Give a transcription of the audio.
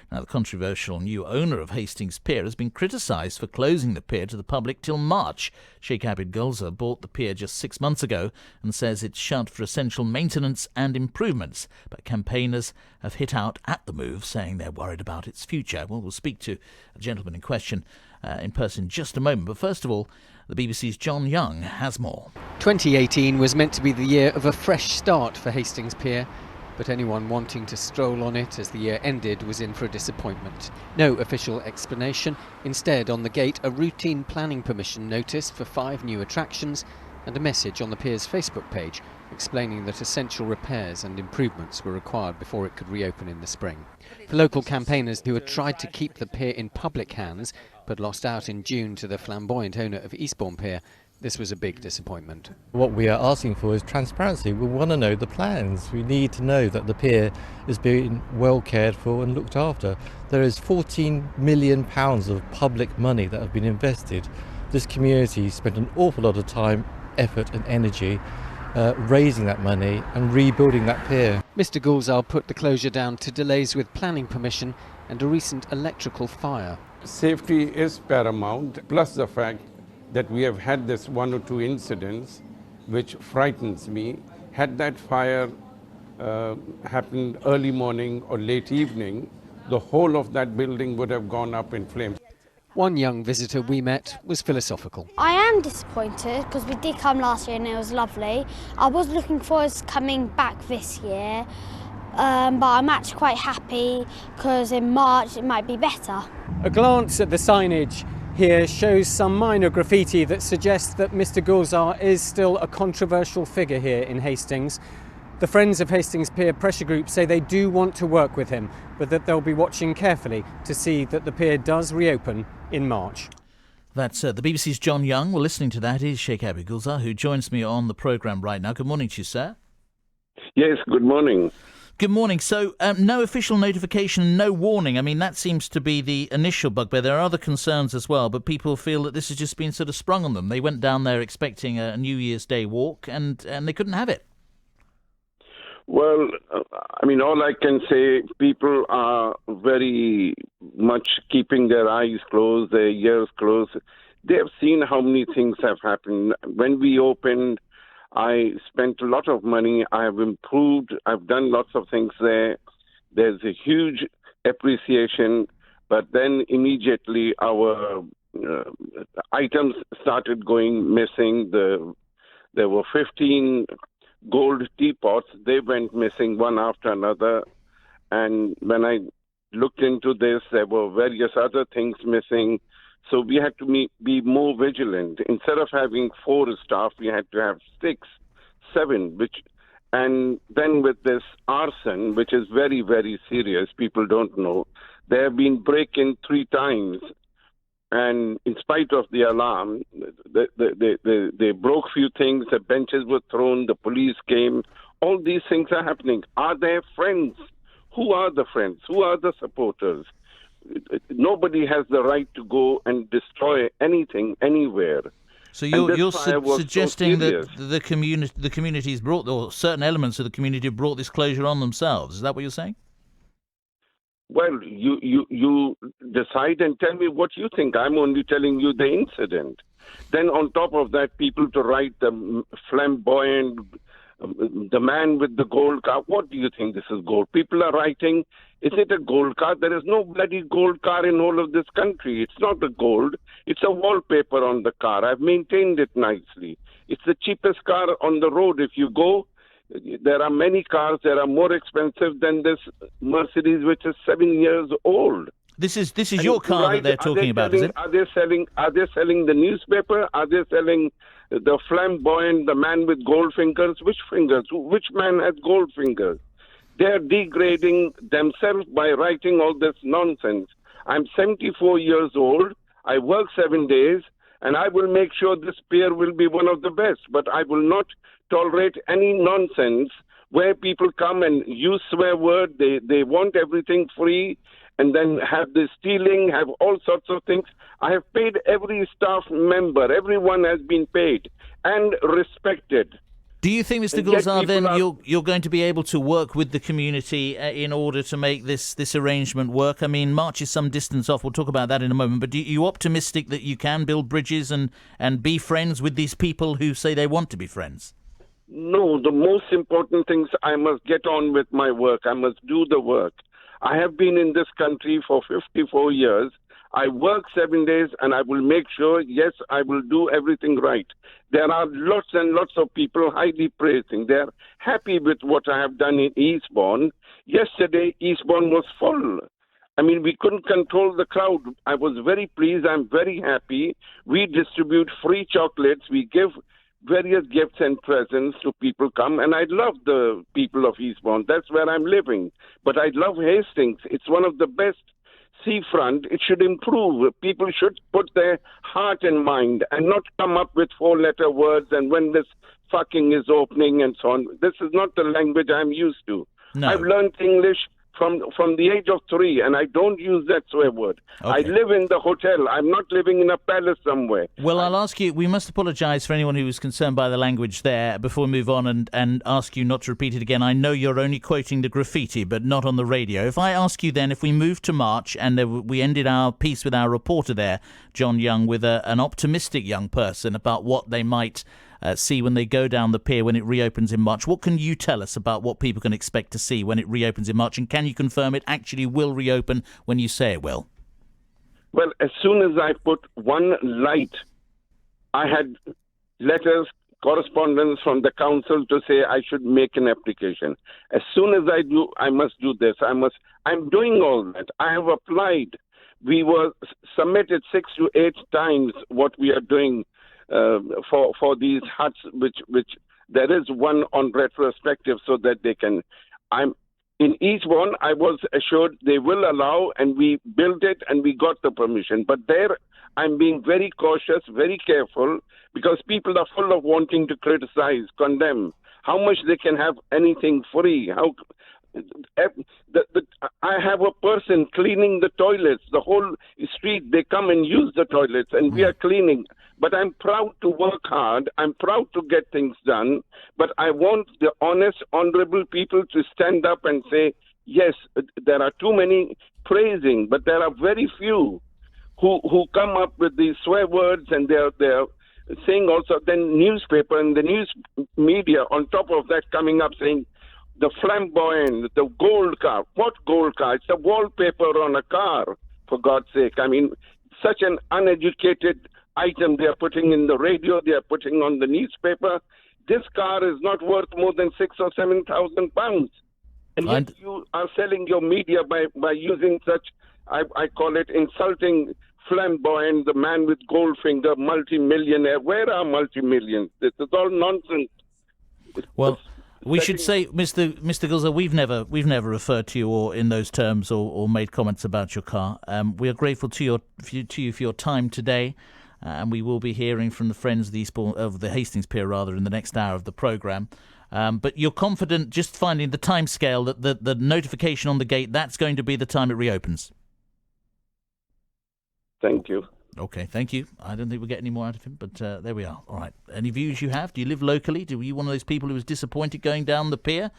Now, the controversial new owner of Hastings Pier has been criticised for closing the pier to the public till March. Sheikh Abid Gulzar bought the pier just 6 months ago and says it's shut for essential maintenance and improvements. But campaigners have hit out at the move, saying they're worried about its future. Well, we'll speak to a gentleman in question in person in just a moment. But first of all, the BBC's John Young has more. 2018 was meant to be the year of a fresh start for Hastings Pier, but anyone wanting to stroll on it as the year ended was in for a disappointment. No official explanation. Instead, on the gate, a routine planning permission notice for 5 new attractions and a message on the pier's Facebook page explaining that essential repairs and improvements were required before it could reopen in the spring. For local campaigners who had tried to keep the pier in public hands but lost out in June to the flamboyant owner of Eastbourne Pier, this was a big disappointment. What we are asking for is transparency. We want to know the plans. We need to know that the pier is being well cared for and looked after. There is £14 million of public money that have been invested. This community spent an awful lot of time, effort and energy raising that money and rebuilding that pier. Mr Gulzar put the closure down to delays with planning permission and a recent electrical fire. Safety is paramount, plus the fact that we have had this 1 or 2 incidents which frightens me. Had that fire happened early morning or late evening, the whole of that building would have gone up in flames. One young visitor we met was philosophical. I am disappointed because we did come last year and it was lovely. I was looking forward to coming back this year, but I'm actually quite happy because in March it might be better. A glance at the signage here shows some minor graffiti that suggests that Mr Gulzar is still a controversial figure here in Hastings. The Friends of Hastings Pier pressure group say they do want to work with him, but that they'll be watching carefully to see that the pier does reopen in March. That's the BBC's John Young. Well, listening to that is Sheikh Abid Gulzar, who joins me on the programme right now. Good morning to you, sir. Yes, good morning. Good morning. So, no official notification, no warning. I mean, that seems to be the initial bugbear. There are other concerns as well, but people feel that this has just been sort of sprung on them. They went down there expecting a New Year's Day walk, and they couldn't have it. Well, all I can say, people are very much keeping their eyes closed, their ears closed. They have seen how many things have happened. When we opened, I spent a lot of money. I have improved. I've done lots of things there. There's a huge appreciation. But then immediately our items started going missing. There were 15 gold teapots. They went missing one after another. And when I looked into this, there were various other things missing. So we had to be more vigilant. Instead of having 4 staff, we had to have 6, 7, and then with this arson, which is very, very serious, people don't know, there have been break-in 3 times. And in spite of the alarm, they broke few things, the benches were thrown, the police came. All these things are happening. Are there friends? Who are the friends? Who are the supporters? Nobody has the right to go and destroy anything anywhere. So you're suggesting that the community's brought, or certain elements of the community have brought this closure on themselves. Is that what you're saying? Well, you decide and tell me what you think. I'm only telling you the incident. Then on top of that, people to write the flamboyant, the man with the gold car. What do you think this is gold? People are writing, is it a gold car? There is no bloody gold car in all of this country. It's not a gold. It's a wallpaper on the car. I've maintained it nicely. It's the cheapest car on the road. If you go, there are many cars that are more expensive than this Mercedes, which is 7 years old. This is your car that they're talking about, is it? Are they selling the newspaper? Are they selling the flamboyant, the man with gold fingers? Which fingers? Which man has gold fingers? They're degrading themselves by writing all this nonsense. I'm 74 years old. I work 7 days, and I will make sure this pier will be one of the best. But I will not tolerate any nonsense where people come and use swear word. They want everything free, and then have the stealing, have all sorts of things. I have paid every staff member. Everyone has been paid and respected. Do you think, Mr. And yet Gulzar, then people you're going to be able to work with the community in order to make this arrangement work? I mean, March is some distance off. We'll talk about that in a moment. But are you optimistic that you can build bridges and be friends with these people who say they want to be friends? No, the most important thing is I must get on with my work. I must do the work. I have been in this country for 54 years. I work 7 days and I will make sure, yes, I will do everything right. There are lots and lots of people highly praising. They're happy with what I have done in Eastbourne. Yesterday, Eastbourne was full. I mean, we couldn't control the crowd. I was very pleased. I'm very happy. We distribute free chocolates. We give various gifts and presents to people come. And I love the people of Eastbourne. That's where I'm living. But I love Hastings. It's one of the best seafront. It should improve. People should put their heart and mind and not come up with 4-letter words and when this fucking is opening and so on. This is not the language I'm used to. No. I've learned English from the age of 3, and I don't use that swear word. Okay. I live in the hotel. I'm not living in a palace somewhere. Well, I'll ask you, we must apologise for anyone who was concerned by the language there before we move on and ask you not to repeat it again. I know you're only quoting the graffiti, but not on the radio. If I ask you then, if we move to March, and we ended our piece with our reporter there, John Young, with an optimistic young person about what they might see when they go down the pier when it reopens in March. What can you tell us about what people can expect to see when it reopens in March? And can you confirm it actually will reopen when you say it will? Well, as soon as I put one light, I had letters, correspondence from the council to say I should make an application. As soon as I do, I must do this. I'm doing all that. I have applied. We were submitted 6 to 8 times what we are doing for these huts, which there is one on retrospective so that they can. In each one, I was assured they will allow, and we built it and we got the permission. But there, I'm being very cautious, very careful, because people are full of wanting to criticize, condemn, how much they can have anything free. I have a person cleaning the toilets, the whole street, they come and use the toilets, and we are cleaning. But I'm proud to work hard. I'm proud to get things done. But I want the honest, honorable people to stand up and say, yes, there are too many praising, but there are very few who come up with these swear words, and they're saying also, then newspaper and the news media on top of that coming up saying, the flamboyant, the gold car. What gold car? It's the wallpaper on a car, for God's sake. I mean, such an uneducated item they are putting in the radio, they are putting on the newspaper. This car is not worth more than 6,000 or 7,000 pounds. And yet you are selling your media by using such, I call it insulting, flamboyant, the man with gold finger, multi-millionaire. Where are multi-millions? This is all nonsense. Well, we should say, Mr. Gulzar, we've never referred to you or in those terms or made comments about your car. We are grateful to you for your time today. And we will be hearing from the friends of the Hastings Pier in the next hour of the programme. But you're confident, just finding the time scale, that the notification on the gate, that's going to be the time it reopens? Thank you. Okay, thank you. I don't think we'll get any more out of him, but there we are. All right. Any views you have? Do you live locally? Were you one of those people who was disappointed going down the pier?